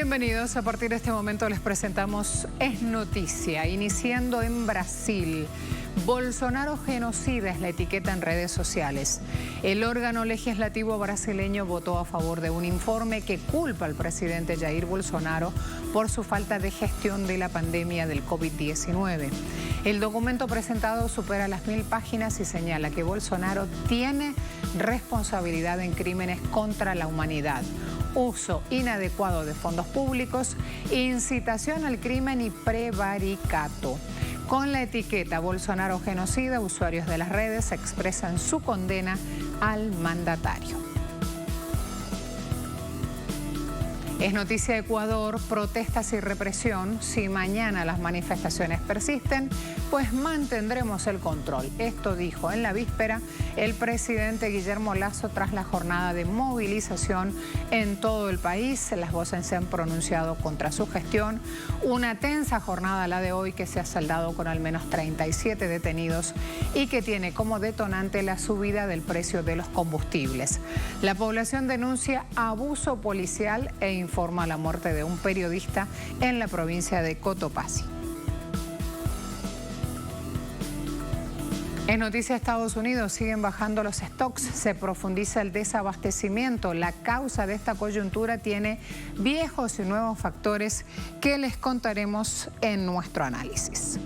Bienvenidos. A partir de este momento les presentamos Es Noticia. Iniciando en Brasil. Bolsonaro genocida es la etiqueta en redes sociales. El órgano legislativo brasileño votó a favor de un informe que culpa al presidente Jair Bolsonaro por su falta de gestión de la pandemia del COVID-19. El documento presentado supera las 1000 páginas y señala que Bolsonaro tiene responsabilidad en crímenes contra la humanidad, uso inadecuado de fondos públicos, incitación al crimen y prevaricato. Con la etiqueta Bolsonaro genocida, usuarios de las redes expresan su condena al mandatario. Es noticia Ecuador, protestas y represión. Si mañana las manifestaciones persisten, pues mantendremos el control. Esto dijo en la víspera el presidente Guillermo Lasso tras la jornada de movilización en todo el país. Las voces se han pronunciado contra su gestión. Una tensa jornada la de hoy que se ha saldado con al menos 37 detenidos y que tiene como detonante la subida del precio de los combustibles. La población denuncia abuso policial e informa la muerte de un periodista en la provincia de Cotopaxi. En noticias Estados Unidos, siguen bajando los stocks, se profundiza el desabastecimiento. La causa de esta coyuntura tiene viejos y nuevos factores que les contaremos en nuestro análisis.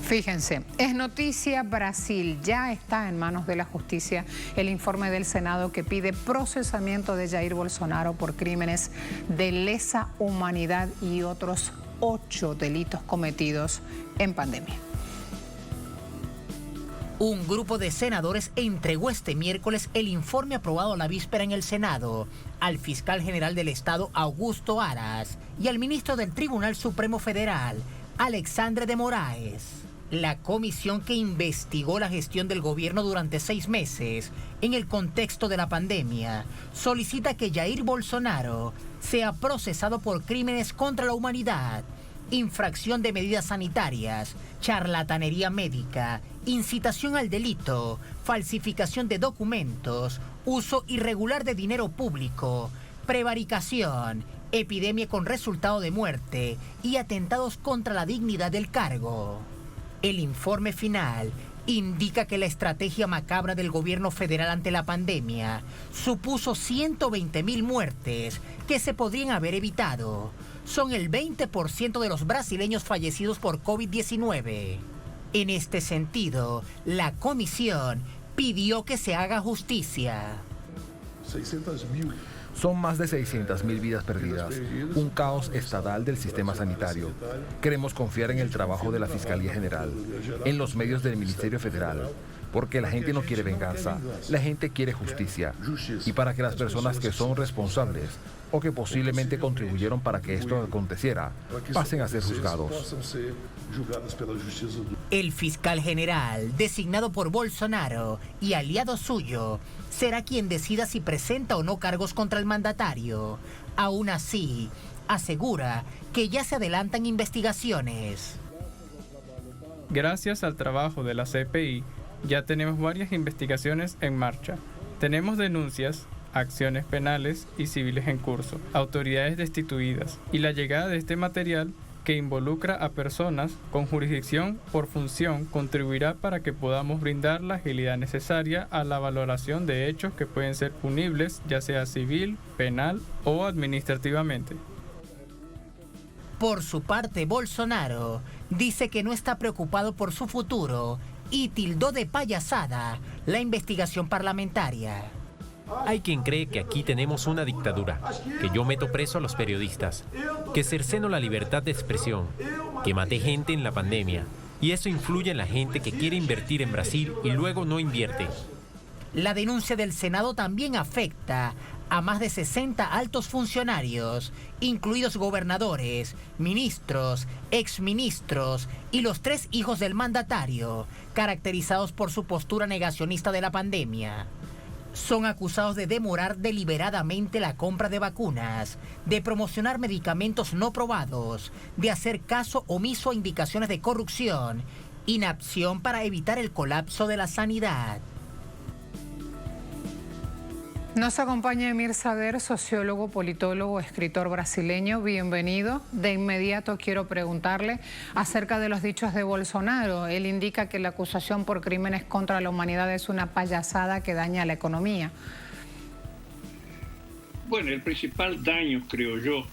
Fíjense, es noticia Brasil, ya está en manos de la justicia el informe del Senado que pide procesamiento de Jair Bolsonaro por crímenes de lesa humanidad y otros 8 delitos cometidos en pandemia. Un grupo de senadores entregó este miércoles el informe aprobado a la víspera en el Senado al fiscal general del Estado, Augusto Aras, y al ministro del Tribunal Supremo Federal, Alexandre de Moraes. La comisión que investigó la gestión del gobierno durante 6 meses en el contexto de la pandemia solicita que Jair Bolsonaro sea procesado por crímenes contra la humanidad, infracción de medidas sanitarias, charlatanería médica, incitación al delito, falsificación de documentos, uso irregular de dinero público, prevaricación, epidemia con resultado de muerte y atentados contra la dignidad del cargo. El informe final indica que la estrategia macabra del gobierno federal ante la pandemia supuso 120.000 muertes que se podrían haber evitado. Son el 20% de los brasileños fallecidos por COVID-19. En este sentido, la comisión pidió que se haga justicia. 600.000. Son más de 600.000 vidas perdidas, un caos estatal del sistema sanitario. Queremos confiar en el trabajo de la Fiscalía General, en los medios del Ministerio Federal, porque la gente no quiere venganza, la gente quiere justicia. Y para que las personas que son responsables o que posiblemente contribuyeron para que esto aconteciera, pasen a ser juzgados. El fiscal general, designado por Bolsonaro y aliado suyo, será quien decida si presenta o no cargos contra el mandatario. Aún así, asegura que ya se adelantan investigaciones. Gracias al trabajo de la CPI, ya tenemos varias investigaciones en marcha. Tenemos denuncias, acciones penales y civiles en curso, autoridades destituidas y la llegada de este material que involucra a personas con jurisdicción por función contribuirá para que podamos brindar la agilidad necesaria a la valoración de hechos que pueden ser punibles, ya sea civil, penal o administrativamente. Por su parte, Bolsonaro dice que no está preocupado por su futuro y tildó de payasada la investigación parlamentaria. Hay quien cree que aquí tenemos una dictadura, que yo meto preso a los periodistas, que cerceno la libertad de expresión, que maté gente en la pandemia, y eso influye en la gente que quiere invertir en Brasil y luego no invierte. La denuncia del Senado también afecta a más de 60 altos funcionarios, incluidos gobernadores, ministros, exministros y los 3 hijos del mandatario, caracterizados por su postura negacionista de la pandemia. Son acusados de demorar deliberadamente la compra de vacunas, de promocionar medicamentos no probados, de hacer caso omiso a indicaciones de corrupción, inacción para evitar el colapso de la sanidad. Nos acompaña Emir Sader, sociólogo, politólogo, escritor brasileño. Bienvenido. De inmediato quiero preguntarle acerca de los dichos de Bolsonaro. Él indica que la acusación por crímenes contra la humanidad es una payasada que daña la economía. Bueno, el principal daño, creo yo,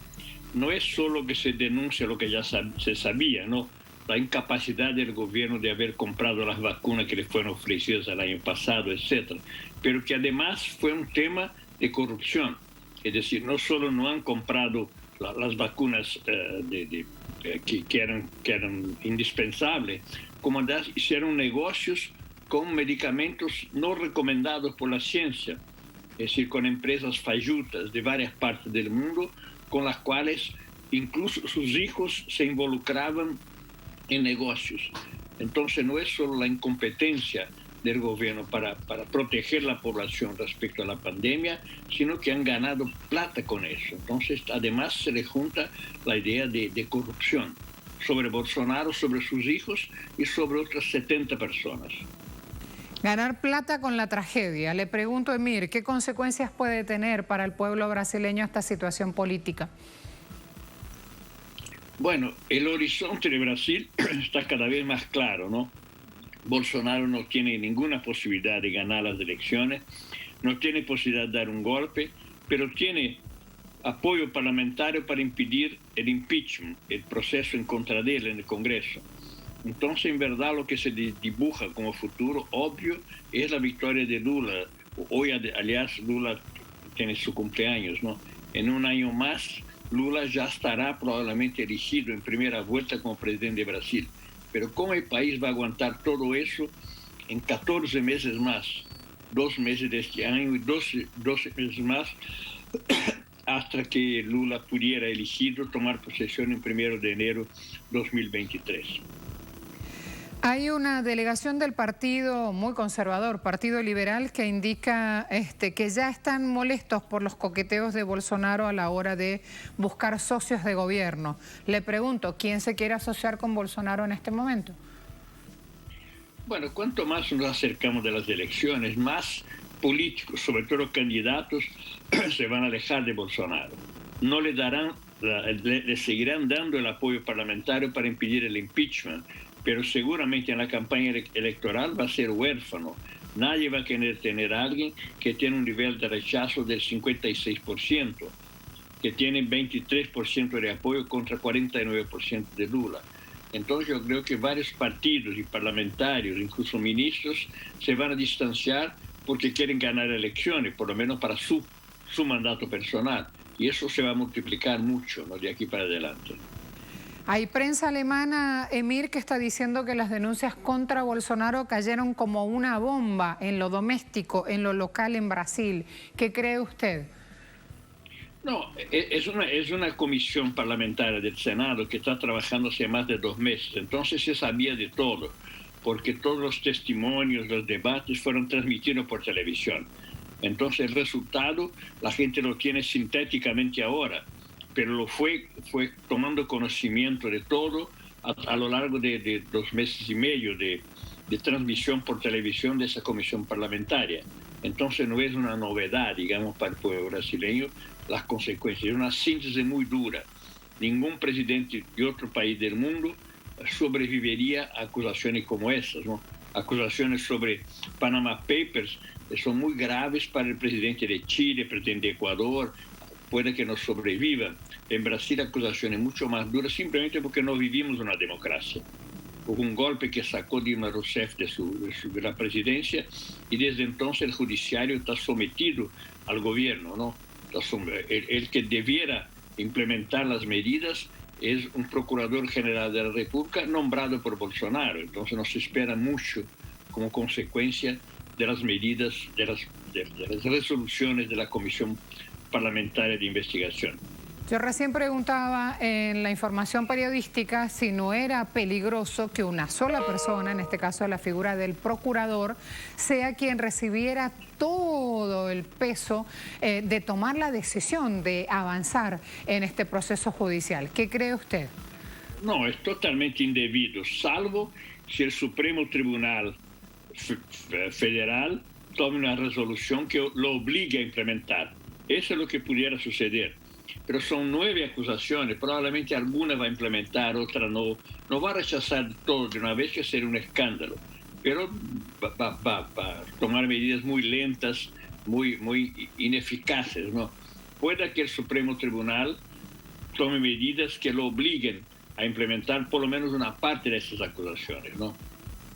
no es solo que se denuncia lo que ya se sabía, ¿no? La incapacidad del gobierno de haber comprado las vacunas que le fueron ofrecidas el año pasado, etc. Pero que además fue un tema de corrupción. Es decir, no solo no han comprado las vacunas que eran indispensables, como además hicieron negocios con medicamentos no recomendados por la ciencia, es decir, con empresas fallutas de varias partes del mundo, con las cuales incluso sus hijos se involucraban en negocios. Entonces no es solo la incompetencia del gobierno para proteger la población respecto a la pandemia, sino que han ganado plata con eso. Entonces además se le junta la idea de corrupción sobre Bolsonaro, sobre sus hijos y sobre otras 70 personas. Ganar plata con la tragedia. Le pregunto, Emir, ¿qué consecuencias puede tener para el pueblo brasileño esta situación política? Bueno, el horizonte de Brasil está cada vez más claro, ¿no? Bolsonaro no tiene ninguna posibilidad de ganar las elecciones, no tiene posibilidad de dar un golpe, pero tiene apoyo parlamentario para impedir el impeachment, el proceso en contra de él en el Congreso. Entonces, en verdad, lo que se dibuja como futuro obvio es la victoria de Lula. Hoy, aliás, Lula tiene su cumpleaños, ¿no? En un año más, Lula ya estará probablemente elegido en primera vuelta como presidente de Brasil. Pero ¿cómo el país va a aguantar todo eso en 14 meses más? 2 meses de este año y 12 meses más hasta que Lula pudiera elegido tomar posesión en 1 de enero de 2023. Hay una delegación del partido muy conservador, Partido Liberal, que indica que ya están molestos por los coqueteos de Bolsonaro a la hora de buscar socios de gobierno. Le pregunto, ¿quién se quiere asociar con Bolsonaro en este momento? Bueno, cuanto más nos acercamos de las elecciones, más políticos, sobre todo candidatos, se van a alejar de Bolsonaro. No le seguirán dando el apoyo parlamentario para impedir el impeachment, pero seguramente en la campaña electoral va a ser huérfano. Nadie va a querer tener a alguien que tiene un nivel de rechazo del 56%, que tiene 23% de apoyo contra 49% de Lula. Entonces yo creo que varios partidos y parlamentarios, incluso ministros, se van a distanciar porque quieren ganar elecciones, por lo menos para su mandato personal. Y eso se va a multiplicar mucho, ¿no?, de aquí para adelante. Hay prensa alemana, Emir, que está diciendo que las denuncias contra Bolsonaro cayeron como una bomba en lo doméstico, en lo local en Brasil. ¿Qué cree usted? No, es una comisión parlamentaria del Senado que está trabajando hace más de 2 meses. Entonces se sabía de todo, porque todos los testimonios, los debates fueron transmitidos por televisión. Entonces el resultado la gente lo tiene sintéticamente ahora, pero lo fue tomando conocimiento de todo a lo largo de 2 meses y medio de transmisión por televisión de esa comisión parlamentaria. Entonces no es una novedad, digamos, para el pueblo brasileño las consecuencias. Es una síntesis muy dura. Ningún presidente de otro país del mundo sobreviviría a acusaciones como esas, ¿no? Acusaciones sobre Panama Papers son muy graves para el presidente de Chile, el presidente de Ecuador, puede que no sobrevivan. En Brasil acusaciones mucho más duras simplemente porque no vivimos una democracia. Hubo un golpe que sacó Dilma Rousseff de la presidencia y desde entonces el judiciario está sometido al gobierno, ¿no? El que debiera implementar las medidas es un procurador general de la República nombrado por Bolsonaro. Entonces no se espera mucho como consecuencia de las medidas, de las resoluciones de la Comisión Parlamentaria de Investigación. Yo recién preguntaba en la información periodística si no era peligroso que una sola persona, en este caso la figura del procurador, sea quien recibiera todo el peso de tomar la decisión de avanzar en este proceso judicial. ¿Qué cree usted? No, es totalmente indebido, salvo si el Supremo Tribunal Federal tome una resolución que lo obligue a implementar. Eso es lo que pudiera suceder. Pero son 9 acusaciones, probablemente alguna va a implementar, otra no. No va a rechazar todo de una vez, que sería un escándalo. Pero va a tomar medidas muy lentas, muy ineficaces, ¿no? Puede que el Supremo Tribunal tome medidas que lo obliguen a implementar por lo menos una parte de esas acusaciones, ¿no?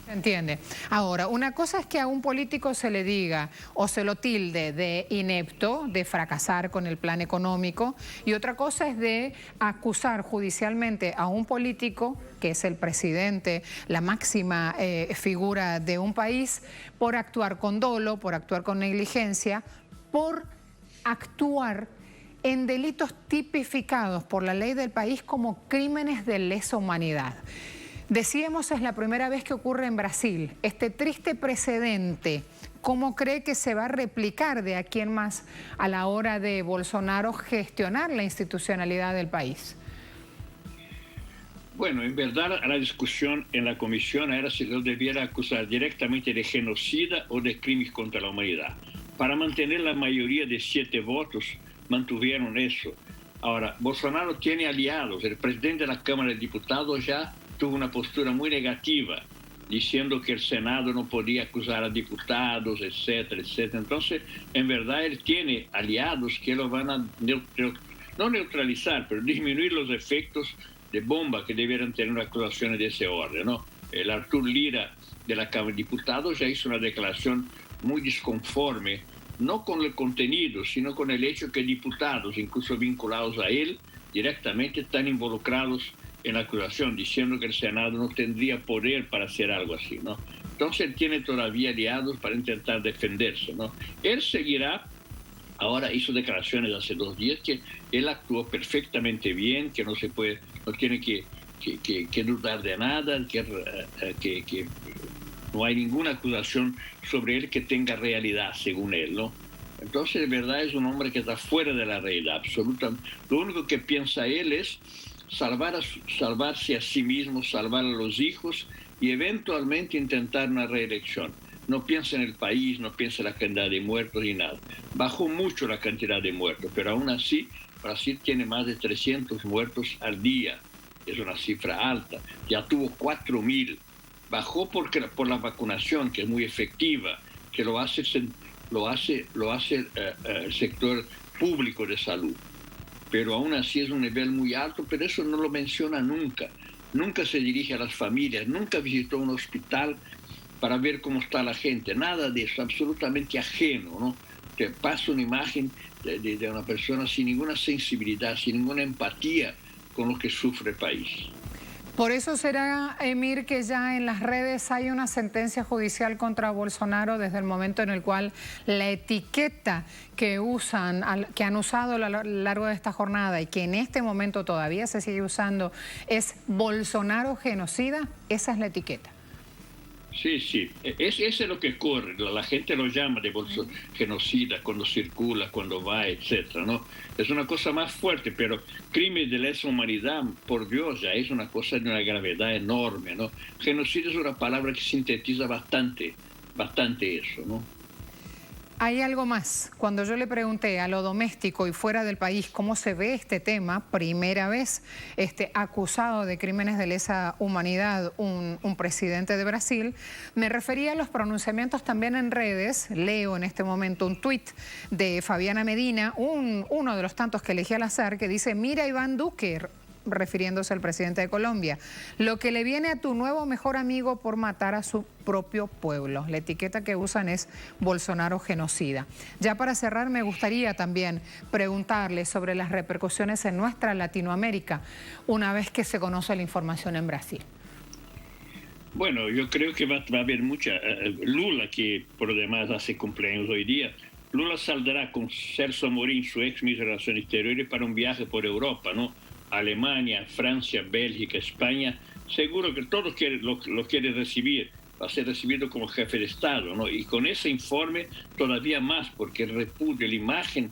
Entiende. Ahora, una cosa es que a un político se le diga o se lo tilde de inepto, de fracasar con el plan económico, y otra cosa es de acusar judicialmente a un político, que es el presidente, la máxima figura de un país, por actuar con dolo, por actuar con negligencia, por actuar en delitos tipificados por la ley del país como crímenes de lesa humanidad. Decíamos, es la primera vez que ocurre en Brasil. Este triste precedente, ¿cómo cree que se va a replicar de aquí en más a la hora de Bolsonaro gestionar la institucionalidad del país? Bueno, en verdad la discusión en la comisión era si lo debiera acusar directamente de genocida o de crímenes contra la humanidad. Para mantener la mayoría de 7 votos, mantuvieron eso. Ahora, Bolsonaro tiene aliados. El presidente de la Cámara de Diputados ya tuvo una postura muy negativa, diciendo que el Senado no podía acusar a diputados, etcétera, etcétera. Entonces, en verdad, él tiene aliados que lo van a no neutralizar, pero disminuir los efectos de bomba que debieran tener acusaciones de ese orden, ¿no? El Artur Lira de la Cámara de Diputados ya hizo una declaración muy disconforme, no con el contenido, sino con el hecho que diputados, incluso vinculados a él, directamente están involucrados en la acusación, diciendo que el Senado no tendría poder para hacer algo así, ¿no? Entonces él tiene todavía aliados para intentar defenderse, ¿no? Él seguirá, ahora hizo declaraciones hace 2 días que él actuó perfectamente bien, que no tiene que dudar de nada, que no hay ninguna acusación sobre él que tenga realidad, según él, ¿no? Entonces, de verdad, es un hombre que está fuera de la realidad, absolutamente. Lo único que piensa él es salvarse a sí mismo, salvar a los hijos y eventualmente intentar una reelección. No piensa en el país, no piensa en la cantidad de muertos ni nada. Bajó mucho la cantidad de muertos, pero aún así Brasil tiene más de 300 muertos al día. Es una cifra alta. Ya tuvo 4.000. Bajó por la vacunación, que es muy efectiva, que lo hace el sector público de salud. Pero aún así es un nivel muy alto, pero eso no lo menciona nunca. Nunca se dirige a las familias, nunca visitó un hospital para ver cómo está la gente, nada de eso, absolutamente ajeno, ¿no? Te pasa una imagen de una persona sin ninguna sensibilidad, sin ninguna empatía con lo que sufre el país. Por eso será, Emir, que ya en las redes hay una sentencia judicial contra Bolsonaro desde el momento en el cual la etiqueta que han usado a lo largo de esta jornada y que en este momento todavía se sigue usando es Bolsonaro genocida. Esa es la etiqueta. Sí, eso es lo que corre. La gente lo llama de genocida cuando circula, cuando va, etcétera, ¿no? Es una cosa más fuerte, pero crimen de lesa humanidad, por Dios, ya es una cosa de una gravedad enorme, ¿no? Genocidio es una palabra que sintetiza bastante eso, ¿no? Hay algo más. Cuando yo le pregunté a lo doméstico y fuera del país cómo se ve este tema, primera vez acusado de crímenes de lesa humanidad un presidente de Brasil, me refería a los pronunciamientos también en redes. Leo en este momento un tuit de Fabiana Medina, uno de los tantos que elegí al azar, que dice: mira Iván Duque, refiriéndose al presidente de Colombia, lo que le viene a tu nuevo mejor amigo por matar a su propio pueblo. La etiqueta que usan es Bolsonaro genocida. Ya para cerrar, me gustaría también preguntarle sobre las repercusiones en nuestra Latinoamérica una vez que se conoce la información en Brasil. Bueno, yo creo que va a haber mucha... Lula, que por lo demás hace cumpleaños hoy día, Lula saldrá con Celso Amorim, su ex ministro de Relaciones Exteriores, para un viaje por Europa, ¿no? Alemania, Francia, Bélgica, España. Seguro que todos lo quieren recibir. Va a ser recibido como jefe de Estado, ¿no? Y con ese informe todavía más, porque el repudio, la imagen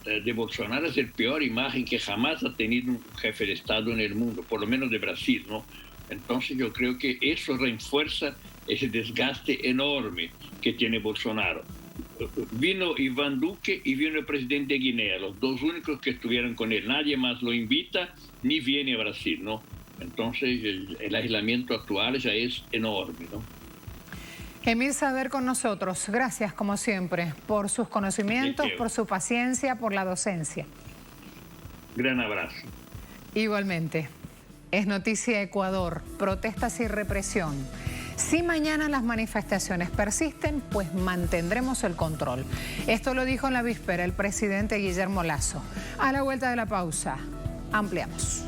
de Bolsonaro es la peor imagen que jamás ha tenido un jefe de Estado en el mundo, por lo menos de Brasil, ¿no? Entonces yo creo que eso refuerza ese desgaste enorme que tiene Bolsonaro. Vino Iván Duque y vino el presidente de Guinea, los dos únicos que estuvieron con él. Nadie más lo invita ni viene a Brasil, ¿no? Entonces el aislamiento actual ya es enorme, ¿no? Emil Sader con nosotros. Gracias, como siempre, por sus conocimientos, por su paciencia, por la docencia. Gran abrazo. Igualmente. Es noticia Ecuador, protestas y represión. Si mañana las manifestaciones persisten, pues mantendremos el control. Esto lo dijo en la víspera el presidente Guillermo Lasso. A la vuelta de la pausa, ampliamos.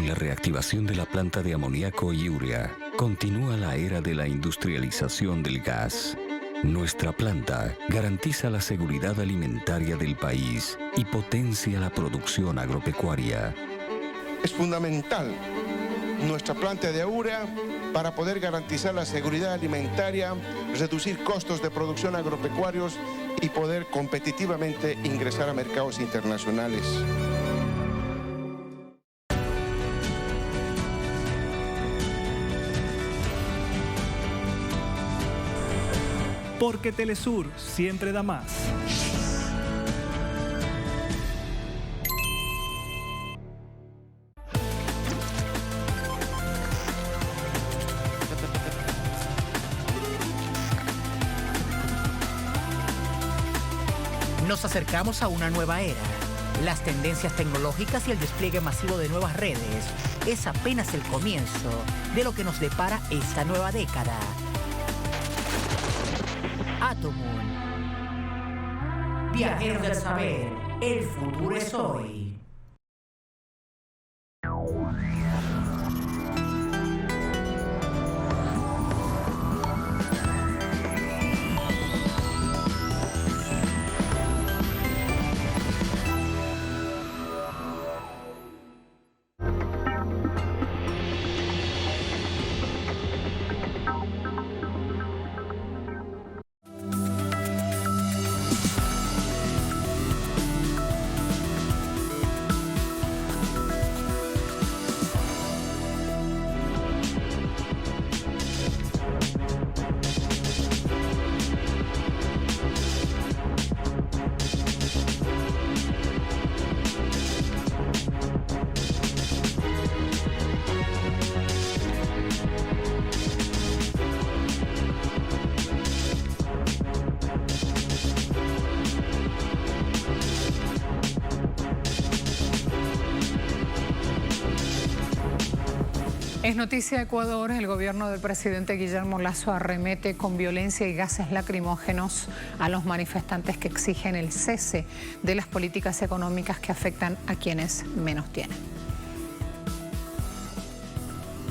La reactivación de la planta de amoníaco y urea, continúa la era de la industrialización del gas. Nuestra planta garantiza la seguridad alimentaria del país y potencia la producción agropecuaria. Es fundamental nuestra planta de urea para poder garantizar la seguridad alimentaria, reducir costos de producción agropecuarios y poder competitivamente ingresar a mercados internacionales. Porque Telesur siempre da más. Nos acercamos a una nueva era. Las tendencias tecnológicas y el despliegue masivo de nuevas redes es apenas el comienzo de lo que nos depara esta nueva década. Atomun. Viajeros del saber, el futuro es hoy. Es noticia Ecuador, el gobierno del presidente Guillermo Lasso arremete con violencia y gases lacrimógenos a los manifestantes que exigen el cese de las políticas económicas que afectan a quienes menos tienen.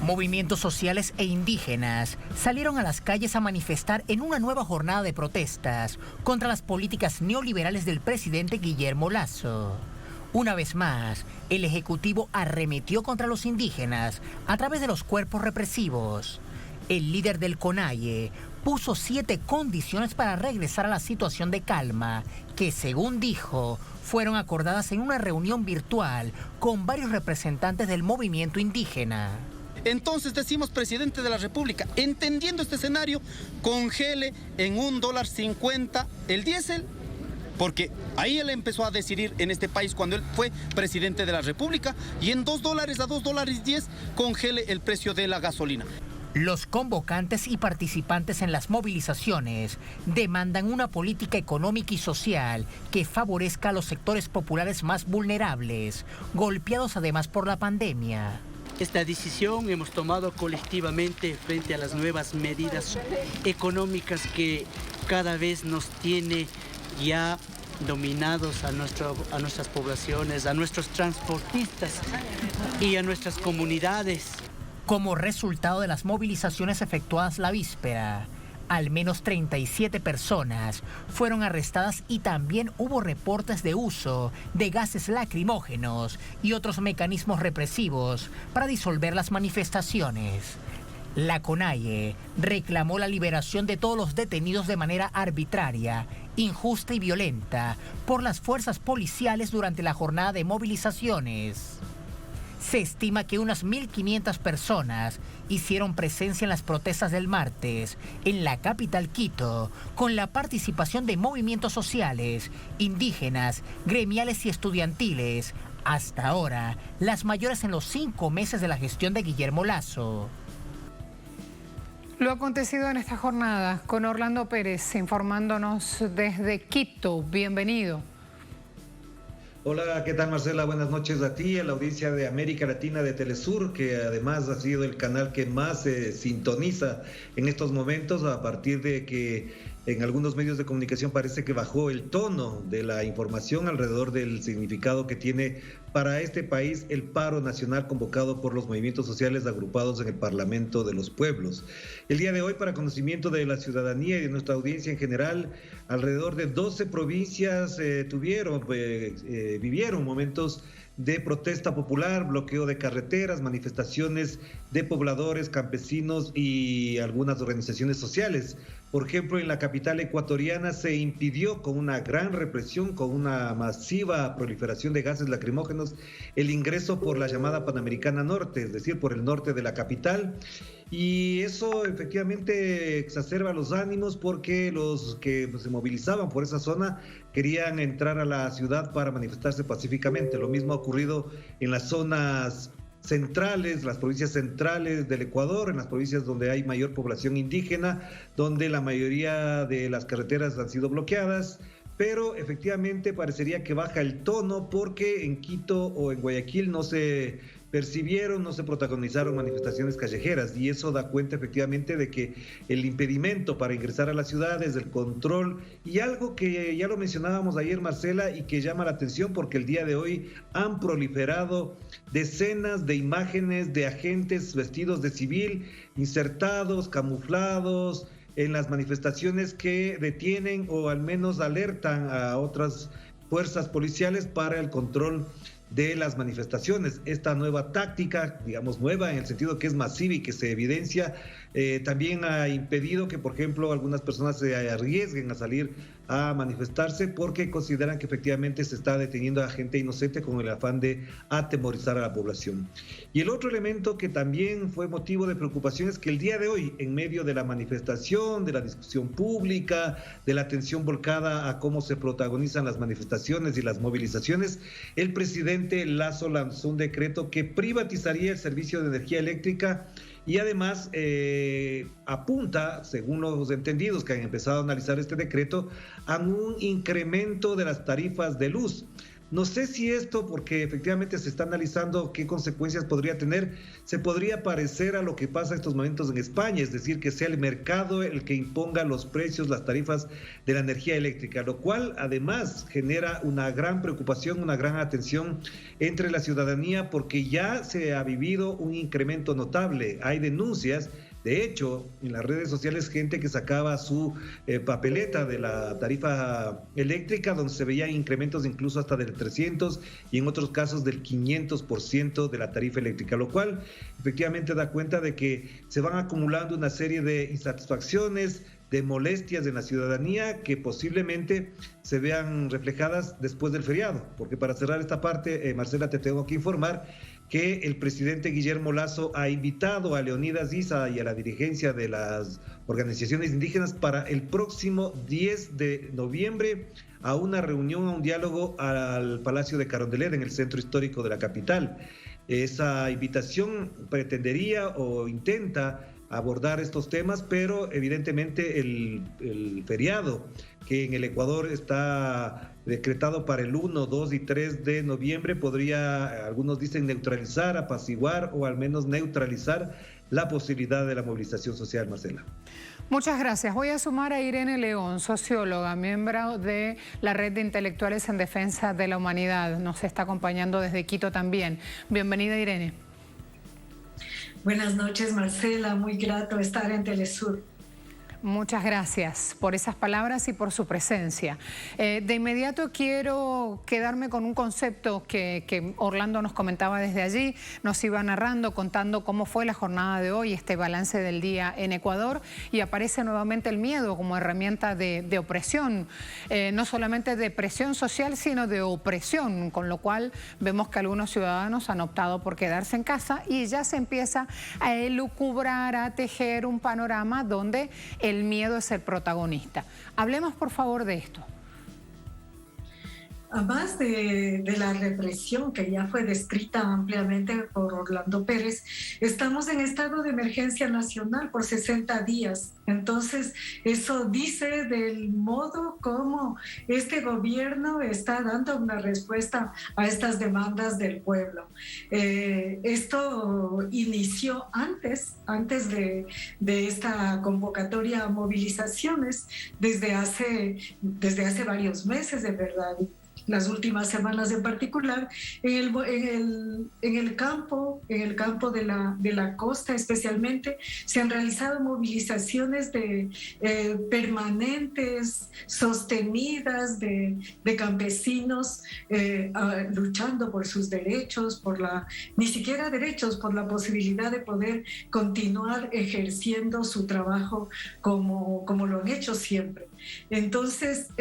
Movimientos sociales e indígenas salieron a las calles a manifestar en una nueva jornada de protestas contra las políticas neoliberales del presidente Guillermo Lasso. Una vez más, el Ejecutivo arremetió contra los indígenas a través de los cuerpos represivos. El líder del CONAIE puso 7 condiciones para regresar a la situación de calma, que según dijo, fueron acordadas en una reunión virtual con varios representantes del movimiento indígena. Entonces decimos, presidente de la República, entendiendo este escenario, congele en $1.50 el diésel, porque ahí él empezó a decidir en este país cuando él fue presidente de la República, y en $2 a $2.10 congele el precio de la gasolina. Los convocantes y participantes en las movilizaciones demandan una política económica y social que favorezca a los sectores populares más vulnerables, golpeados además por la pandemia. Esta decisión hemos tomado colectivamente frente a las nuevas medidas económicas que cada vez nos tiene ya dominados a nuestras poblaciones, a nuestros transportistas y a nuestras comunidades. Como resultado de las movilizaciones efectuadas la víspera, al menos 37 personas fueron arrestadas y también hubo reportes de uso de gases lacrimógenos y otros mecanismos represivos para disolver las manifestaciones. La CONAIE reclamó la liberación de todos los detenidos de manera arbitraria, injusta y violenta por las fuerzas policiales durante la jornada de movilizaciones. Se estima que unas 1.500 personas hicieron presencia en las protestas del martes en la capital Quito, con la participación de movimientos sociales, indígenas, gremiales y estudiantiles, hasta ahora las mayores en los 5 meses de la gestión de Guillermo Lasso. Lo acontecido en esta jornada con Orlando Pérez, informándonos desde Quito. Bienvenido. Hola, ¿qué tal, Marcela? Buenas noches a ti, a la audiencia de América Latina de Telesur, que además ha sido el canal que más se sintoniza en estos momentos, a partir de que en algunos medios de comunicación parece que bajó el tono de la información alrededor del significado que tiene para este país el paro nacional convocado por los movimientos sociales agrupados en el Parlamento de los Pueblos. El día de hoy, para conocimiento de la ciudadanía y de nuestra audiencia en general, alrededor de 12 provincias vivieron momentos de protesta popular, bloqueo de carreteras, manifestaciones de pobladores, campesinos y algunas organizaciones sociales. Por ejemplo, en la capital ecuatoriana se impidió con una gran represión, con una masiva proliferación de gases lacrimógenos, el ingreso por la llamada Panamericana Norte, es decir, por el norte de la capital. Y eso efectivamente exacerba los ánimos porque los que se movilizaban por esa zona querían entrar a la ciudad para manifestarse pacíficamente. Lo mismo ha ocurrido en las zonas centrales, las provincias centrales del Ecuador, en las provincias donde hay mayor población indígena, donde la mayoría de las carreteras han sido bloqueadas, pero efectivamente parecería que baja el tono porque en Quito o en Guayaquil no se percibieron, no se protagonizaron manifestaciones callejeras, y eso da cuenta efectivamente de que el impedimento para ingresar a las ciudades, el control, y algo que ya lo mencionábamos ayer, Marcela, y que llama la atención porque el día de hoy han proliferado decenas de imágenes de agentes vestidos de civil, insertados, camuflados, en las manifestaciones que detienen o al menos alertan a otras fuerzas policiales para el control de las manifestaciones. Esta nueva táctica, digamos nueva en el sentido que es masiva y que se evidencia, también ha impedido que, por ejemplo, algunas personas se arriesguen a salir a manifestarse porque consideran que efectivamente se está deteniendo a gente inocente con el afán de atemorizar a la población. Y el otro elemento que también fue motivo de preocupación es que el día de hoy, en medio de la manifestación, de la discusión pública, de la atención volcada a cómo se protagonizan las manifestaciones y las movilizaciones, el presidente Lasso lanzó un decreto que privatizaría el servicio de energía eléctrica y además apunta, según los entendidos que han empezado a analizar este decreto, a un incremento de las tarifas de luz. No sé si esto, porque efectivamente se está analizando qué consecuencias podría tener, se podría parecer a lo que pasa en estos momentos en España, es decir, que sea el mercado el que imponga los precios, las tarifas de la energía eléctrica, lo cual además genera una gran preocupación, una gran atención entre la ciudadanía, porque ya se ha vivido un incremento notable. Hay denuncias. De hecho, en las redes sociales, gente que sacaba su papeleta de la tarifa eléctrica, donde se veían incrementos incluso hasta del 300 y en otros casos del 500% de la tarifa eléctrica, lo cual efectivamente da cuenta de que se van acumulando una serie de insatisfacciones, de molestias en la ciudadanía que posiblemente se vean reflejadas después del feriado. Porque para cerrar esta parte, Marcela, te tengo que informar que el presidente Guillermo Lasso ha invitado a Leonidas Issa y a la dirigencia de las organizaciones indígenas para el próximo 10 de noviembre a una reunión, a un diálogo al Palacio de Carondelet, en el centro histórico de la capital. Esa invitación pretendería o intenta abordar estos temas, pero evidentemente el feriado que en el Ecuador está decretado para el 1, 2 y 3 de noviembre podría, algunos dicen, neutralizar, apaciguar o al menos neutralizar la posibilidad de la movilización social, Marcela. Muchas gracias. Voy a sumar a Irene León, socióloga, miembro de la Red de Intelectuales en Defensa de la Humanidad. Nos está acompañando desde Quito también. Bienvenida, Irene. Buenas noches, Marcela. Muy grato estar en Telesur. Muchas gracias por esas palabras y por su presencia. De inmediato quiero quedarme con un concepto que Orlando nos comentaba desde allí, nos iba narrando, contando cómo fue la jornada de hoy, este balance del día en Ecuador, y aparece nuevamente el miedo como herramienta de opresión, no solamente de presión social, sino de opresión, con lo cual vemos que algunos ciudadanos han optado por quedarse en casa y ya se empieza a elucubrar, a tejer un panorama donde el miedo es el protagonista. Hablemos, por favor, de esto. Además de la represión que ya fue descrita ampliamente por Orlando Pérez, estamos en estado de emergencia nacional por 60 días. Entonces, eso dice del modo como este gobierno está dando una respuesta a estas demandas del pueblo. Esto inició antes de esta convocatoria a movilizaciones desde hace varios meses, de verdad. Las últimas semanas en particular, en el campo de la costa especialmente, se han realizado movilizaciones permanentes, sostenidas de campesinos luchando por sus derechos, ni siquiera derechos, por la posibilidad de poder continuar ejerciendo su trabajo como lo han hecho siempre. Entonces,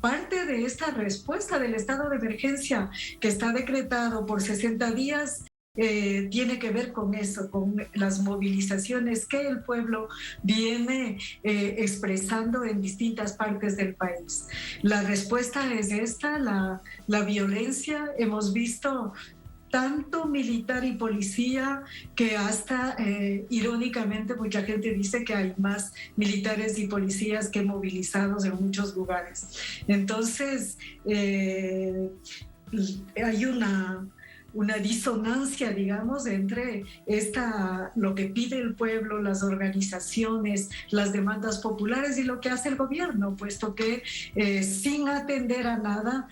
parte de esta respuesta del estado de emergencia que está decretado por 60 días tiene que ver con eso, con las movilizaciones que el pueblo viene expresando en distintas partes del país. La respuesta es esta, la violencia. Hemos visto tanto militar y policía que hasta irónicamente mucha gente dice que hay más militares y policías que movilizados en muchos lugares. Entonces hay una disonancia, digamos, entre lo que pide el pueblo, las organizaciones, las demandas populares y lo que hace el gobierno, puesto que sin atender a nada,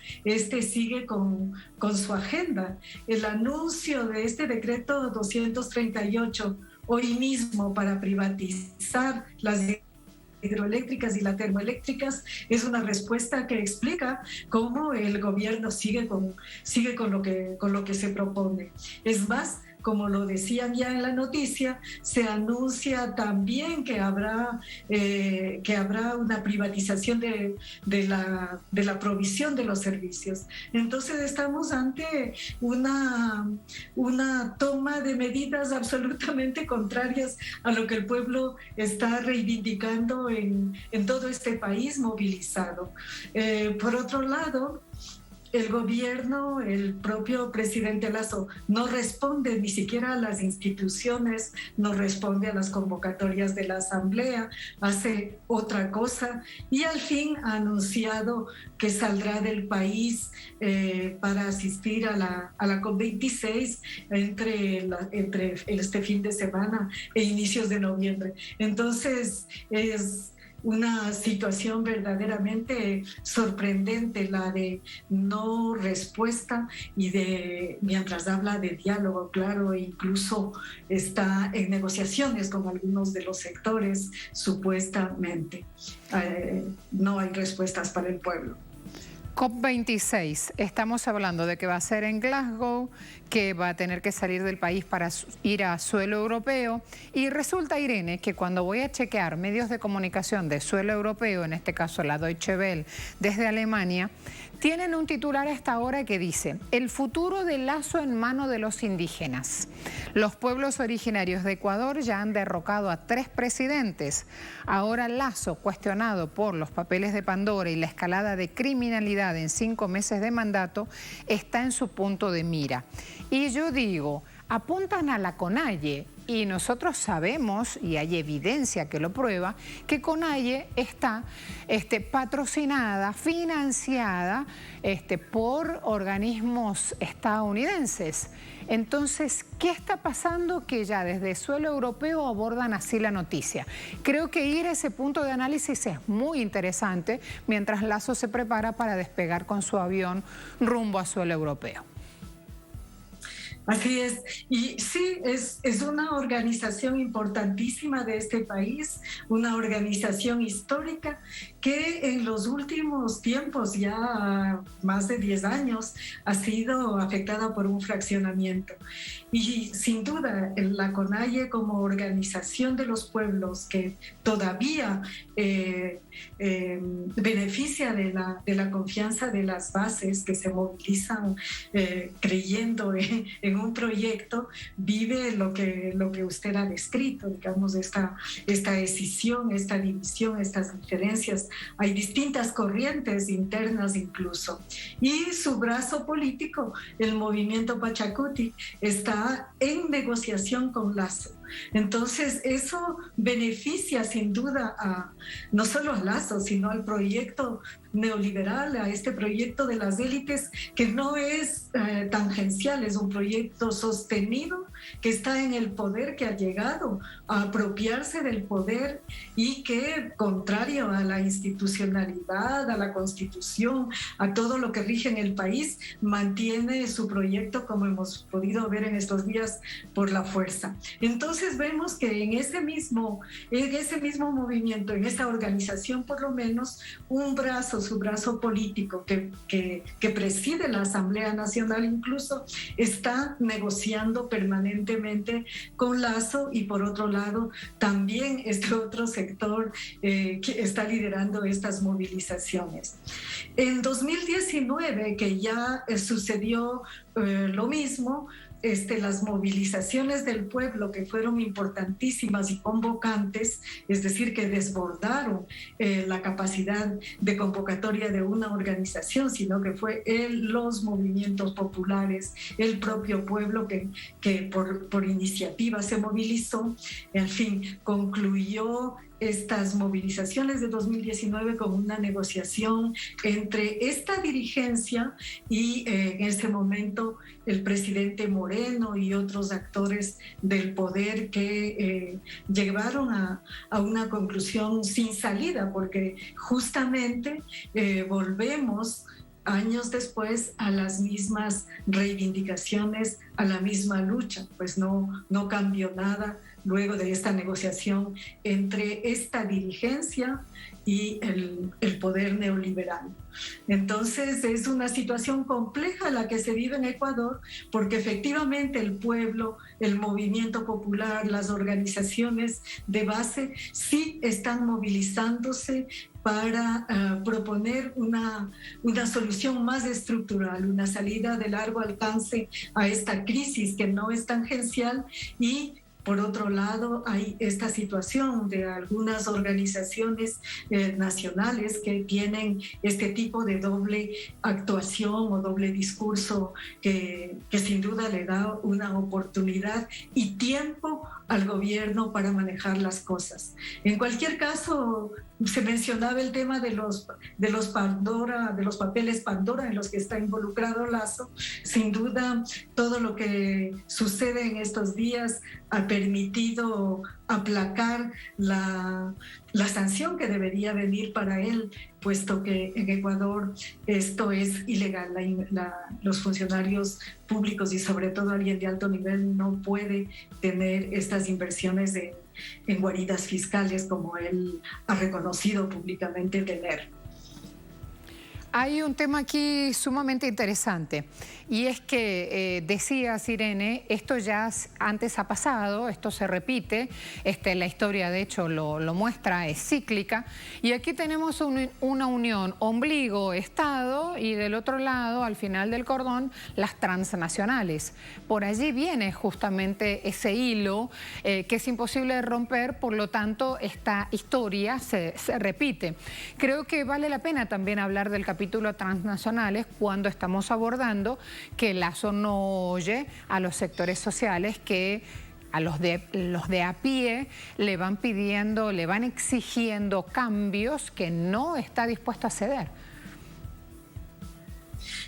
sigue con su agenda. El anuncio de este decreto 238 hoy mismo para privatizar las hidroeléctricas y las termoeléctricas es una respuesta que explica cómo el gobierno sigue con lo que se propone. Es más, como lo decían ya en la noticia, se anuncia también que habrá una privatización de la provisión de los servicios. Entonces estamos ante una toma de medidas absolutamente contrarias a lo que el pueblo está reivindicando en todo este país movilizado. Por otro lado, el gobierno, el propio presidente Lasso, no responde ni siquiera a las instituciones, no responde a las convocatorias de la Asamblea, hace otra cosa y al fin ha anunciado que saldrá del país para asistir a la COP26 entre este fin de semana e inicios de noviembre. Entonces es una situación verdaderamente sorprendente, la de no respuesta y mientras habla de diálogo, claro, e incluso está en negociaciones con algunos de los sectores, supuestamente. No hay respuestas para el pueblo. COP26, estamos hablando de que va a ser en Glasgow, que va a tener que salir del país para ir a suelo europeo y resulta, Irene, que cuando voy a chequear medios de comunicación de suelo europeo, en este caso la Deutsche Welle desde Alemania, tienen un titular a esta hora que dice: el futuro de Lasso en manos de los indígenas. Los pueblos originarios de Ecuador ya han derrocado a 3 presidentes. Ahora Lasso, cuestionado por los papeles de Pandora y la escalada de criminalidad en 5 meses de mandato, está en su punto de mira. Y yo digo, apuntan a la CONAIE, y nosotros sabemos, y hay evidencia que lo prueba, que CONAIE está patrocinada, financiada por organismos estadounidenses. Entonces, ¿qué está pasando que ya desde suelo europeo abordan así la noticia? Creo que ir a ese punto de análisis es muy interesante mientras Lasso se prepara para despegar con su avión rumbo a suelo europeo. Así es, y sí, es una organización importantísima de este país, una organización histórica que en los últimos tiempos, ya más de 10 años, ha sido afectada por un fraccionamiento. Y sin duda, la CONAIE como organización de los pueblos que todavía beneficia de la confianza de las bases que se movilizan creyendo en un proyecto, vive lo que usted ha descrito, digamos, esta escisión, esta división, estas diferencias. Hay distintas corrientes internas incluso. Y su brazo político, el movimiento Pachacuti, está en negociación con Lasso. Entonces, eso beneficia sin duda no solo a Lasso, sino al proyecto neoliberal, a este proyecto de las élites que no es tangencial, es un proyecto sostenido que está en el poder, que ha llegado a apropiarse del poder y que, contrario a la institucionalidad, a la Constitución, a todo lo que rige en el país, mantiene su proyecto, como hemos podido ver en estos días, por la fuerza. Entonces vemos que en ese mismo movimiento, en esta organización por lo menos, su brazo político que preside la Asamblea Nacional incluso, está negociando permanentemente con Lasso, y por otro lado también este otro sector que está liderando estas movilizaciones. En 2019, que ya sucedió lo mismo, las movilizaciones del pueblo, que fueron importantísimas y convocantes, es decir, que desbordaron la capacidad de convocatoria de una organización, sino que fue los movimientos populares, el propio pueblo que por iniciativa se movilizó. En fin, concluyó estas movilizaciones de 2019 con una negociación entre esta dirigencia y en ese momento el presidente Moreno y otros actores del poder que llevaron a una conclusión sin salida, porque justamente volvemos años después a las mismas reivindicaciones, a la misma lucha, pues no cambió nada luego de esta negociación entre esta dirigencia y el poder neoliberal. Entonces es una situación compleja la que se vive en Ecuador, porque efectivamente el pueblo, el movimiento popular, las organizaciones de base sí están movilizándose para proponer una solución más estructural, una salida de largo alcance a esta crisis que no es tangencial. Y por otro lado, hay esta situación de algunas organizaciones nacionales que tienen este tipo de doble actuación o doble discurso que sin duda le da una oportunidad y tiempo al gobierno para manejar las cosas. En cualquier caso, se mencionaba el tema de los papeles Pandora en los que está involucrado Lasso. Sin duda, todo lo que sucede en estos días ha permitido aplacar la sanción que debería venir para él, puesto que en Ecuador esto es ilegal. Los funcionarios públicos y sobre todo alguien de alto nivel no puede tener estas inversiones en guaridas fiscales como él ha reconocido públicamente tener. Hay un tema aquí sumamente interesante y es que decías, Irene, esto ya antes ha pasado, esto se repite, la historia de hecho lo muestra, es cíclica, y aquí tenemos una unión ombligo-Estado y del otro lado, al final del cordón, las transnacionales. Por allí viene justamente ese hilo que es imposible de romper, por lo tanto esta historia se repite. Creo que vale la pena también hablar del capítulo transnacionales cuando estamos abordando que Lasso no oye a los sectores sociales que a los de a pie le van pidiendo, le van exigiendo cambios que no está dispuesto a ceder.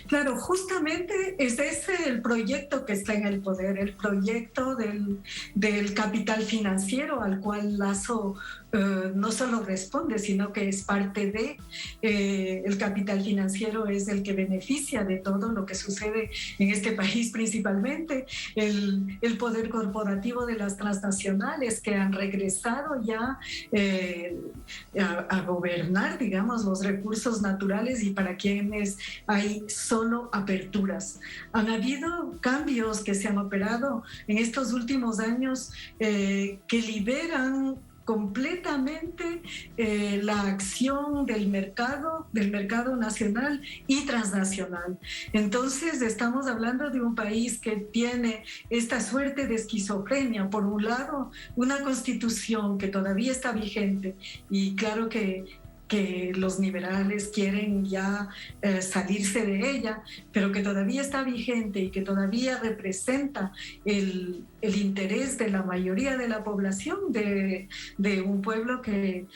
Claro, justamente es ese el proyecto que está en el poder, el proyecto del capital financiero al cual Lasso no solo responde, sino que es parte de. El capital financiero es el que beneficia de todo lo que sucede en este país, principalmente el poder corporativo de las transnacionales que han regresado ya a gobernar, digamos, los recursos naturales y para quienes hay solo aperturas. Han habido cambios que se han operado en estos últimos años que liberan completamente la acción del mercado nacional y transnacional. Entonces estamos hablando de un país que tiene esta suerte de esquizofrenia. Por un lado, una constitución que todavía está vigente y claro que los liberales quieren ya salirse de ella, pero que todavía está vigente y que todavía representa el interés de la mayoría de la población de un pueblo que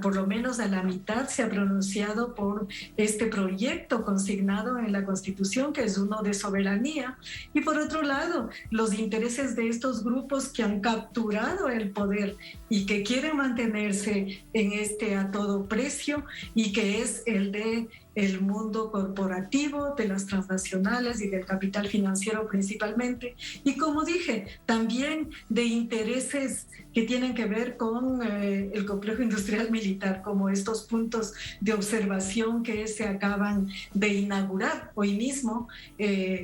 por lo menos a la mitad se ha pronunciado por este proyecto consignado en la Constitución, que es uno de soberanía, y por otro lado los intereses de estos grupos que han capturado el poder y que quieren mantenerse en este a todo precio y que es el de el mundo corporativo, de las transnacionales y del capital financiero principalmente, y como dije, también de intereses que tienen que ver con el complejo industrial militar, como estos puntos de observación que se acaban de inaugurar hoy mismo,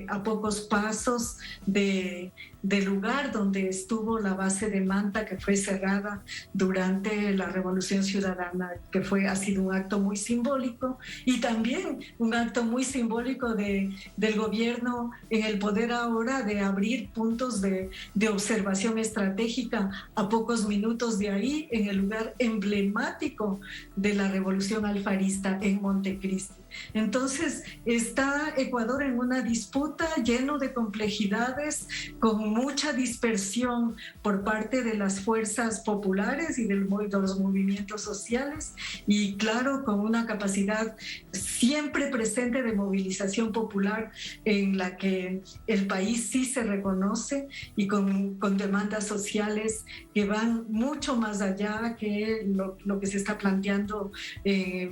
a pocos pasos del lugar donde estuvo la base de Manta, que fue cerrada durante la Revolución Ciudadana, que ha sido un acto muy simbólico y también un acto muy simbólico del gobierno en el poder ahora de abrir puntos de observación estratégica a pocos minutos de ahí, en el lugar emblemático de la Revolución Alfarista en Montecristi. Entonces está Ecuador en una disputa lleno de complejidades, con mucha dispersión por parte de las fuerzas populares y de los movimientos sociales, y claro, con una capacidad siempre presente de movilización popular en la que el país sí se reconoce, y con demandas sociales que van mucho más allá que lo que se está planteando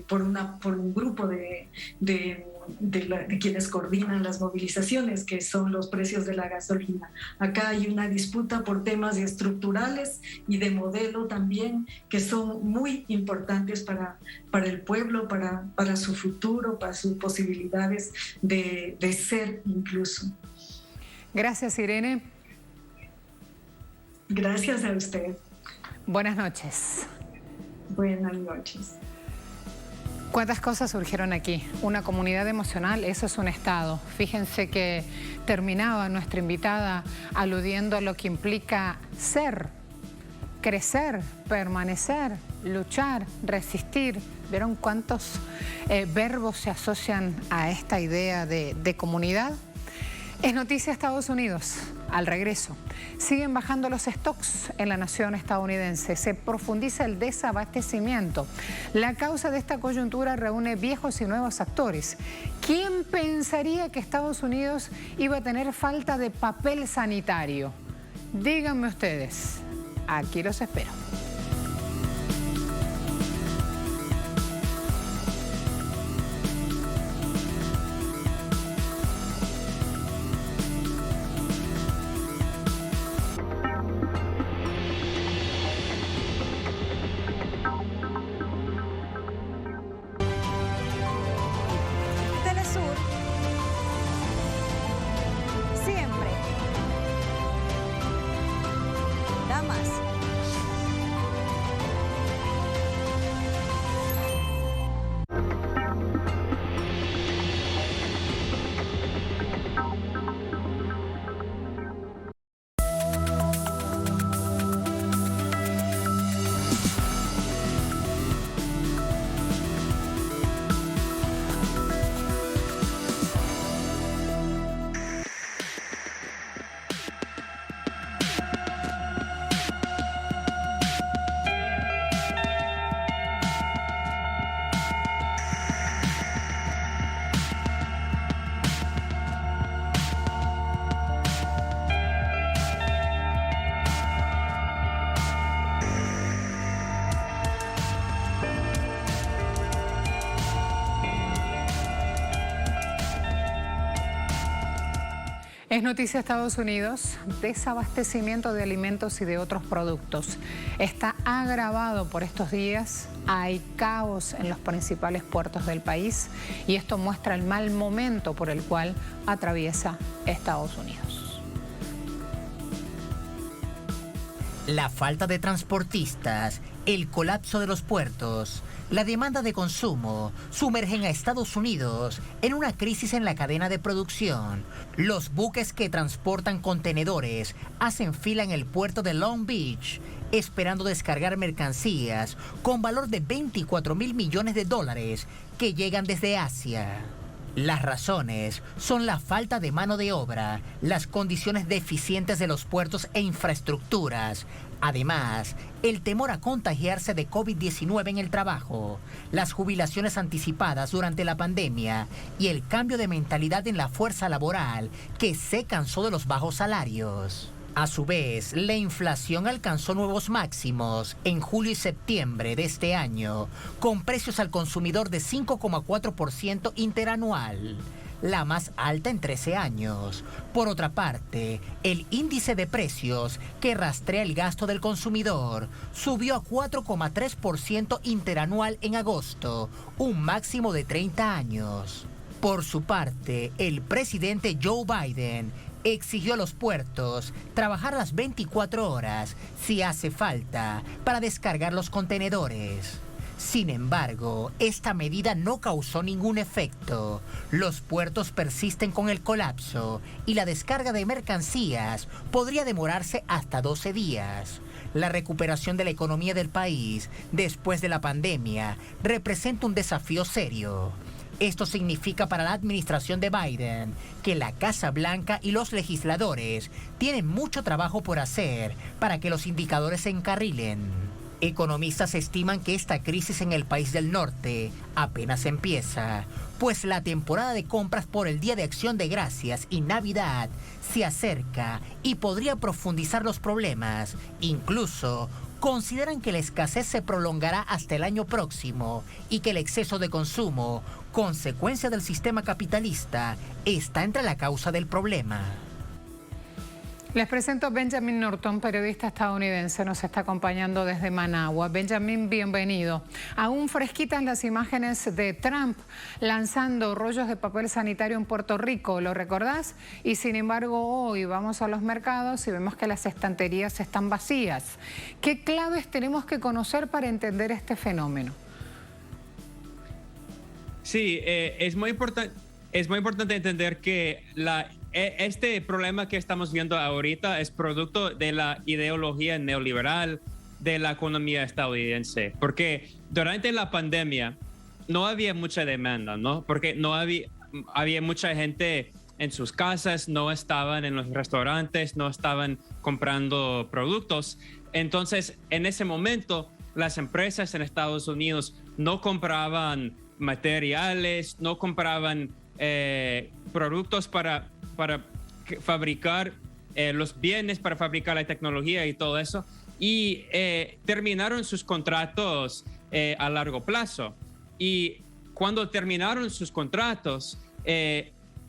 por un grupo de quienes coordinan las movilizaciones, que son los precios de la gasolina. Acá hay una disputa por temas estructurales y de modelo también, que son muy importantes para el pueblo, para su futuro, para sus posibilidades de ser incluso. Gracias, Irene. Gracias a usted. Buenas noches. Buenas noches. ¿Cuántas cosas surgieron aquí? Una comunidad emocional, eso es un estado. Fíjense que terminaba nuestra invitada aludiendo a lo que implica ser, crecer, permanecer, luchar, resistir. ¿Vieron cuántos verbos se asocian a esta idea de comunidad? Es noticia Estados Unidos. Al regreso, siguen bajando los stocks en la nación estadounidense. Se profundiza el desabastecimiento. La causa de esta coyuntura reúne viejos y nuevos actores. ¿Quién pensaría que Estados Unidos iba a tener falta de papel sanitario? Díganme ustedes. Aquí los espero. Es noticia Estados Unidos, desabastecimiento de alimentos y de otros productos. Está agravado por estos días, hay caos en los principales puertos del país y esto muestra el mal momento por el cual atraviesa Estados Unidos. La falta de transportistas, el colapso de los puertos, la demanda de consumo sumergen a Estados Unidos en una crisis en la cadena de producción. Los buques que transportan contenedores hacen fila en el puerto de Long Beach, esperando descargar mercancías con valor de $24.000 millones que llegan desde Asia. Las razones son la falta de mano de obra, las condiciones deficientes de los puertos e infraestructuras. Además, el temor a contagiarse de COVID-19 en el trabajo, las jubilaciones anticipadas durante la pandemia y el cambio de mentalidad en la fuerza laboral que se cansó de los bajos salarios. A su vez, la inflación alcanzó nuevos máximos en julio y septiembre de este año, con precios al consumidor de 5,4% interanual, la más alta en 13 años. Por otra parte, el índice de precios que rastrea el gasto del consumidor subió a 4,3% interanual en agosto, un máximo de 30 años. Por su parte, el presidente Joe Biden exigió a los puertos trabajar las 24 horas si hace falta para descargar los contenedores. Sin embargo, esta medida no causó ningún efecto. Los puertos persisten con el colapso y la descarga de mercancías podría demorarse hasta 12 días. La recuperación de la economía del país después de la pandemia representa un desafío serio. Esto significa para la administración de Biden que la Casa Blanca y los legisladores tienen mucho trabajo por hacer para que los indicadores se encarrilen. Economistas estiman que esta crisis en el país del norte apenas empieza, pues la temporada de compras por el Día de Acción de Gracias y Navidad se acerca y podría profundizar los problemas. Incluso consideran que la escasez se prolongará hasta el año próximo y que el exceso de consumo, consecuencia del sistema capitalista, está entre la causa del problema. Les presento a Benjamin Norton, periodista estadounidense, nos está acompañando desde Managua. Benjamin, bienvenido. Aún fresquitas las imágenes de Trump lanzando rollos de papel sanitario en Puerto Rico, ¿lo recordás? Y sin embargo hoy vamos a los mercados y vemos que las estanterías están vacías. ¿Qué claves tenemos que conocer para entender este fenómeno? Sí, es muy importante entender que este problema que estamos viendo ahorita es producto de la ideología neoliberal de la economía estadounidense, porque durante la pandemia no había mucha demanda, ¿no? Porque no había mucha gente en sus casas, no estaban en los restaurantes, no estaban comprando productos. Entonces, en ese momento, las empresas en Estados Unidos no compraban materiales, no compraban productos para fabricar los bienes, para fabricar la tecnología y todo eso, y terminaron sus contratos a largo plazo. Y cuando terminaron sus contratos,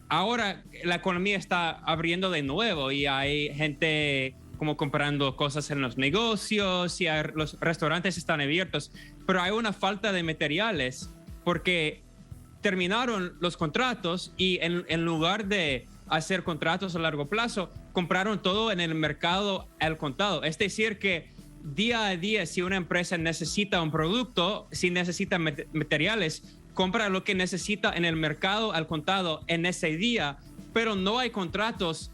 ahora la economía está abriendo de nuevo y hay gente como comprando cosas en los negocios y los restaurantes están abiertos, pero hay una falta de materiales porque terminaron los contratos y en lugar de hacer contratos a largo plazo, compraron todo en el mercado al contado. Es decir, que día a día, si una empresa necesita un producto, si necesita materiales, compra lo que necesita en el mercado al contado en ese día, pero no hay contratos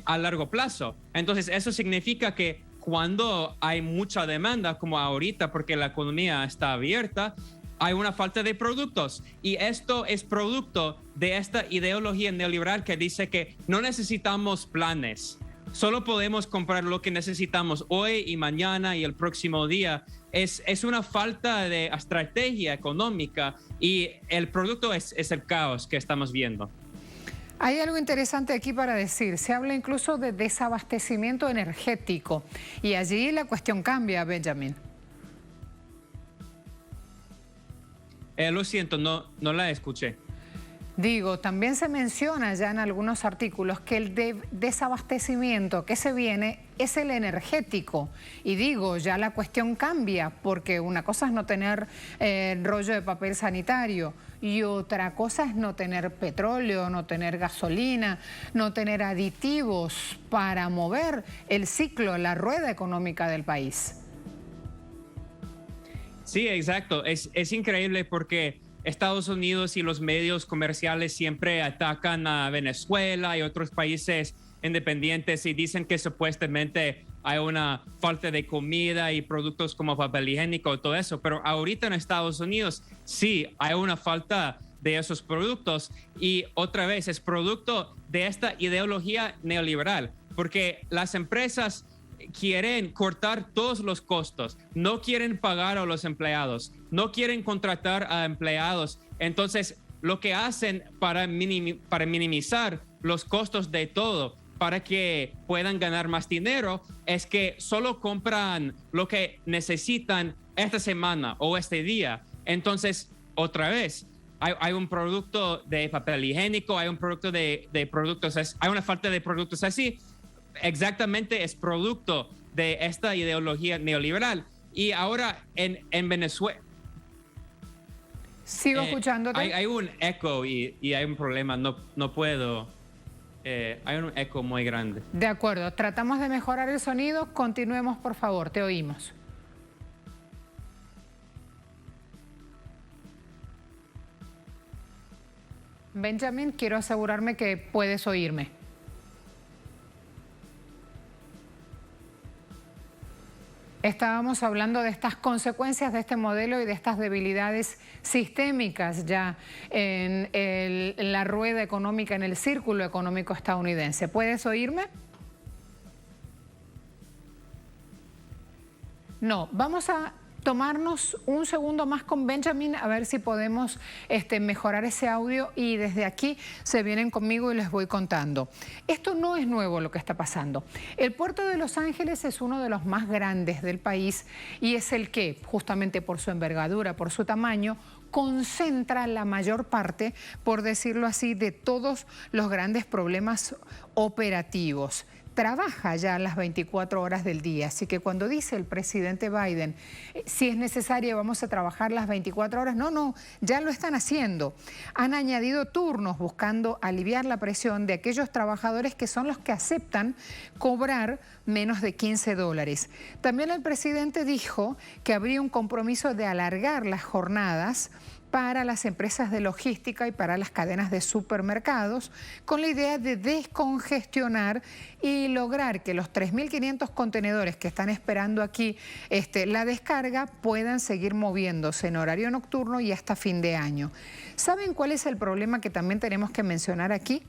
a largo plazo. Entonces, eso significa que cuando hay mucha demanda, como ahorita, porque la economía está abierta, hay una falta de productos, y esto es producto de esta ideología neoliberal que dice que no necesitamos planes, solo podemos comprar lo que necesitamos hoy y mañana y el próximo día. Es una falta de estrategia económica y el producto es el caos que estamos viendo. Hay algo interesante aquí para decir. Se habla incluso de desabastecimiento energético y allí la cuestión cambia, Benjamin. Lo siento, no la escuché. Digo, también se menciona ya en algunos artículos que el desabastecimiento que se viene es el energético. Y digo, ya la cuestión cambia, porque una cosa es no tener rollo de papel sanitario y otra cosa es no tener petróleo, no tener gasolina, no tener aditivos para mover el ciclo, la rueda económica del país. Sí, exacto. Es increíble porque Estados Unidos y los medios comerciales siempre atacan a Venezuela y otros países independientes y dicen que supuestamente hay una falta de comida y productos como papel higiénico y todo eso. Pero ahorita en Estados Unidos sí hay una falta de esos productos y otra vez es producto de esta ideología neoliberal, porque las empresas quieren cortar todos los costos, no quieren pagar a los empleados, no quieren contratar a empleados. Entonces, lo que hacen para minimizar los costos de todo, para que puedan ganar más dinero, es que solo compran lo que necesitan esta semana o este día. Entonces, otra vez, hay un producto de papel higiénico, hay un producto de productos, hay una falta de productos así. Exactamente, es producto de esta ideología neoliberal. Y ahora en Venezuela... Sigo escuchándote. Hay un eco y hay un problema, no puedo... hay un eco muy grande. De acuerdo, tratamos de mejorar el sonido. Continuemos, por favor, te oímos. Benjamin, quiero asegurarme que puedes oírme. Estábamos hablando de estas consecuencias de este modelo y de estas debilidades sistémicas ya en la rueda económica, en el círculo económico estadounidense. ¿Puedes oírme? No, vamos a tomarnos un segundo más con Benjamin a ver si podemos mejorar ese audio y desde aquí se vienen conmigo y les voy contando. Esto no es nuevo lo que está pasando. El puerto de Los Ángeles es uno de los más grandes del país y es el que, justamente por su envergadura, por su tamaño, concentra la mayor parte, por decirlo así, de todos los grandes problemas operativos. Trabaja ya las 24 horas del día, así que cuando dice el presidente Biden, si es necesario vamos a trabajar las 24 horas, no, ya lo están haciendo. Han añadido turnos buscando aliviar la presión de aquellos trabajadores que son los que aceptan cobrar menos de $15. También el presidente dijo que habría un compromiso de alargar las jornadas para las empresas de logística y para las cadenas de supermercados, con la idea de descongestionar y lograr que los 3.500 contenedores que están esperando aquí la descarga puedan seguir moviéndose en horario nocturno y hasta fin de año. ¿Saben cuál es el problema que también tenemos que mencionar aquí?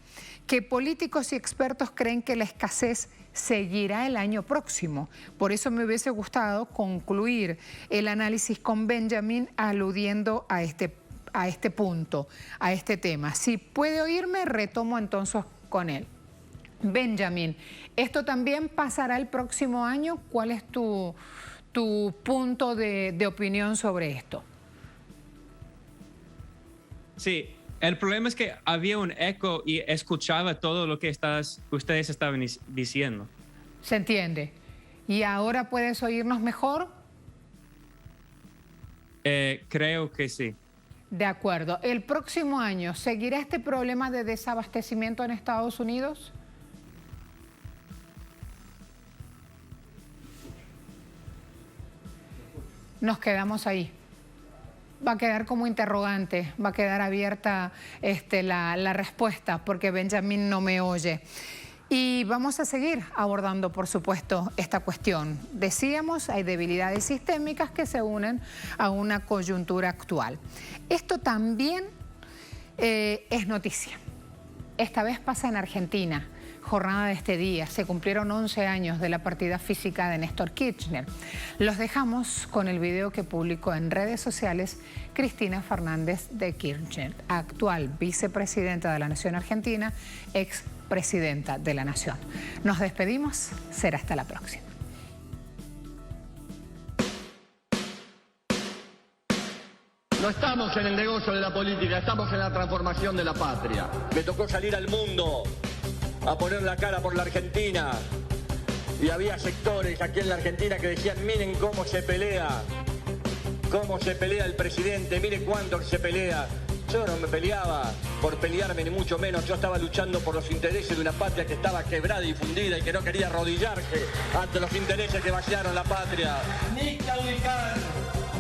Que políticos y expertos creen que la escasez seguirá el año próximo. Por eso me hubiese gustado concluir el análisis con Benjamin aludiendo a este punto, a este tema. Si puede oírme, retomo entonces con él. Benjamin, ¿esto también pasará el próximo año? ¿Cuál es tu punto de opinión sobre esto? Sí, el problema es que había un eco y escuchaba todo lo que ustedes estaban diciendo. Se entiende. ¿Y ahora puedes oírnos mejor? Creo que sí. De acuerdo. ¿El próximo año seguirá este problema de desabastecimiento en Estados Unidos? Nos quedamos ahí. Va a quedar como interrogante, va a quedar abierta la respuesta porque Benjamin no me oye. Y vamos a seguir abordando, por supuesto, esta cuestión. Decíamos, hay debilidades sistémicas que se unen a una coyuntura actual. Esto también es noticia. Esta vez pasa en Argentina. Jornada de este día. Se cumplieron 11 años de la partida física de Néstor Kirchner. Los dejamos con el video que publicó en redes sociales Cristina Fernández de Kirchner, actual vicepresidenta de la Nación Argentina, expresidenta de la Nación. Nos despedimos. Será hasta la próxima. No estamos en el negocio de la política, estamos en la transformación de la patria. Me tocó salir al mundo a poner la cara por la Argentina. Y había sectores aquí en la Argentina que decían, miren cómo se pelea el presidente, miren cuánto se pelea. Yo no me peleaba por pelearme, ni mucho menos. Yo estaba luchando por los intereses de una patria que estaba quebrada y fundida y que no quería arrodillarse ante los intereses que vaciaron la patria. Ni claudicar,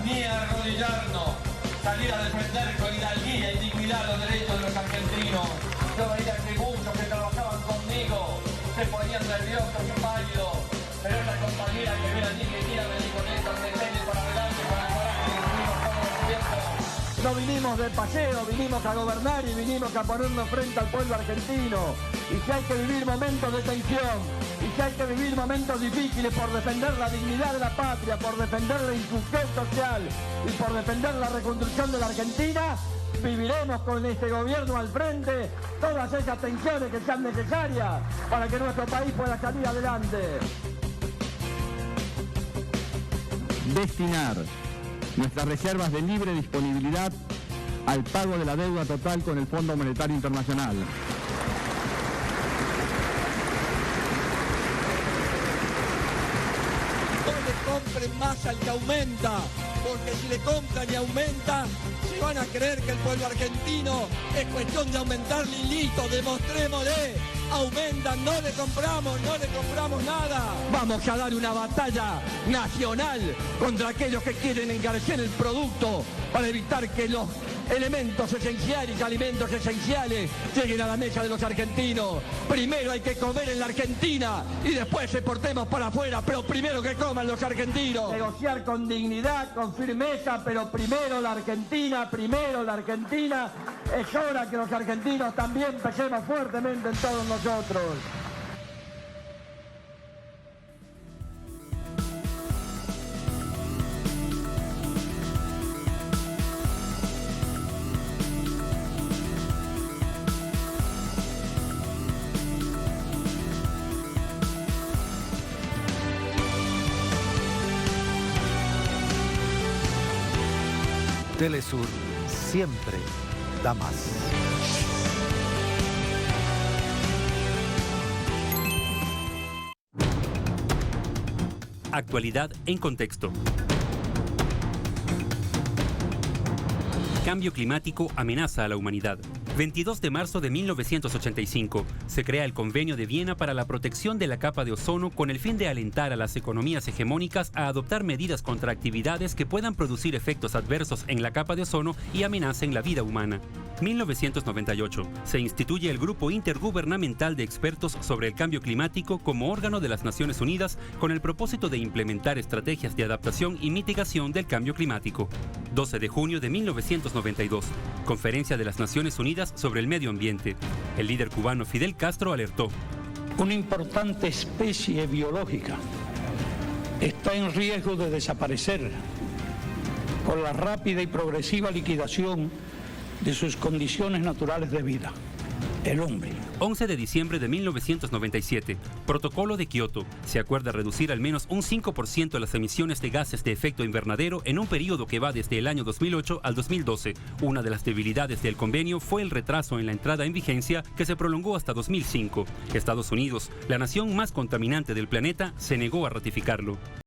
ni arrodillarnos. Salir a defender con hidalguía y dignidad los derechos de los argentinos. Yo veía que muchos que trabajaban conmigo se ponían nerviosos y pálidos, pero esa compañera que ven allí que tira con esto, se mete para adelante con el coraje que tuvimos todo el tiempo. No vinimos de paseo, vinimos a gobernar y vinimos a ponernos frente al pueblo argentino. Y si hay que vivir momentos de tensión, y si hay que vivir momentos difíciles por defender la dignidad de la patria, por defender la inclusión social y por defender la reconstrucción de la Argentina, viviremos con este gobierno al frente todas esas tensiones que sean necesarias para que nuestro país pueda salir adelante. Destinar nuestras reservas de libre disponibilidad al pago de la deuda total con el Fondo Monetario Internacional. No le compren más al que aumenta, porque si le compran y aumenta, se van a creer que el pueblo argentino es cuestión de aumentarle y listo, demostrémosle. Aumentan, no le compramos nada. Vamos a dar una batalla nacional contra aquellos que quieren encarecer el producto para evitar que los elementos esenciales y alimentos esenciales lleguen a la mesa de los argentinos. Primero hay que comer en la Argentina y después exportemos para afuera, pero primero que coman los argentinos. Negociar con dignidad, con firmeza, pero primero la Argentina, primero la Argentina. Es hora que los argentinos también pesemos fuertemente en todos nosotros. Telesur siempre da más. Actualidad en contexto. Cambio climático amenaza a la humanidad. 22 de marzo de 1985 se crea el Convenio de Viena para la protección de la capa de ozono con el fin de alentar a las economías hegemónicas a adoptar medidas contra actividades que puedan producir efectos adversos en la capa de ozono y amenacen la vida humana. 1998 se instituye el Grupo Intergubernamental de Expertos sobre el Cambio Climático como órgano de las Naciones Unidas con el propósito de implementar estrategias de adaptación y mitigación del cambio climático. 12 de junio de 1992, Conferencia de las Naciones Unidas sobre el Medio Ambiente. El líder cubano Fidel Castro alertó: una importante especie biológica está en riesgo de desaparecer por la rápida y progresiva liquidación de sus condiciones naturales de vida, el hombre. 11 de diciembre de 1997, Protocolo de Kioto. Se acuerda reducir al menos un 5% las emisiones de gases de efecto invernadero en un periodo que va desde el año 2008 al 2012. Una de las debilidades del convenio fue el retraso en la entrada en vigencia, que se prolongó hasta 2005. Estados Unidos, la nación más contaminante del planeta, se negó a ratificarlo.